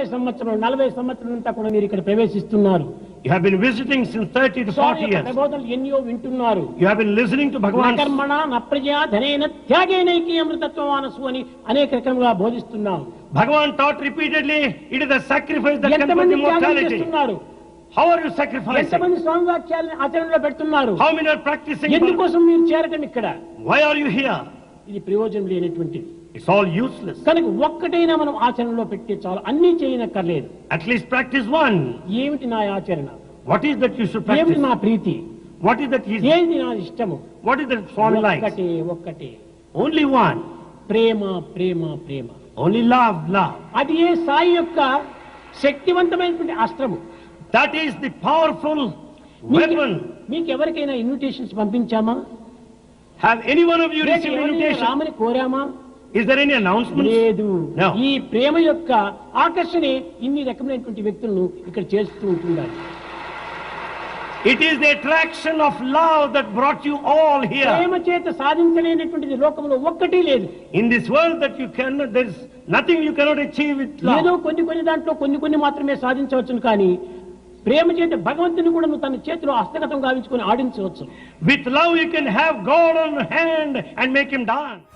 30 సంవత్సరాలు 40 సంవత్సరాల అంతా కూడా మీరు ఇక్కడ ప్రవేశిస్తున్నారు. You have been visiting since 30 to 40 years. ప్రబోధనలు ఎన్నో వింటున్నారు. You have been listening to Bhagavan. కర్మణ నప్రజా ధనేన త్యాగేనైకి అమృతత్వమానసు అని అనేక రకంగా బోధిస్తున్నాం. Bhagavan taught repeatedly, it is a sacrifice that can bring immortality. How are you sacrificing? ఎంతమంది స్వామి వాక్యాలను ఆచరణలో పెడుతున్నారు? How many are practicing? ఎందుకోసం మీరు చేరటం ఇక్కడ? Why are you here? ఇది ప్రయోజనం లేనటువంటిది. It's all useless. కనుక ఒక్కటైనా మనం ఆచరణలో పెడితే చాలు, అన్నీ చేయనక్కర్లేదు. At least practice one. ఏమిటి నా ఆచరణ? What is that you should practice? ఏమిటి నా ప్రీతి? What is that is? ఏది నా ఇష్టము? What is that Swami likes? ఒక్కటే Only one. ప్రేమ ప్రేమ ప్రేమ. Only love, love. అది ఏ సాయి యొక్క శక్తివంతమైనటువంటి అస్త్రము. That is the powerful weapon. మీకు ఎవరికైనా invitations పంపించామా? Have any one of you received invitation? రామని కోరామా? Is there any announcement? లేదు. No. ఈ ప్రేమ యొక్క ఆకర్షణే ఇన్ని రకమైనటువంటి వ్యక్తులను ఇక్కడ చేస్తూ ఉంటున్నారు. It is the attraction of love that brought you all here. ప్రేమ చేత సాధించలేనటువంటిది లోకంలో ఒక్కటి లేదు. In this world that you cannot, there is nothing you cannot achieve with ఏదో love. కొన్ని దాంట్లో కొన్ని మాత్రమే సాధించవచ్చును, కానీ ప్రేమ చేత భగవంతుని కూడా నువ్వు తన చేతిలో హస్తగతం గావించుకొని ఆడించవచ్చు. With love you can have God on hand and make him dance.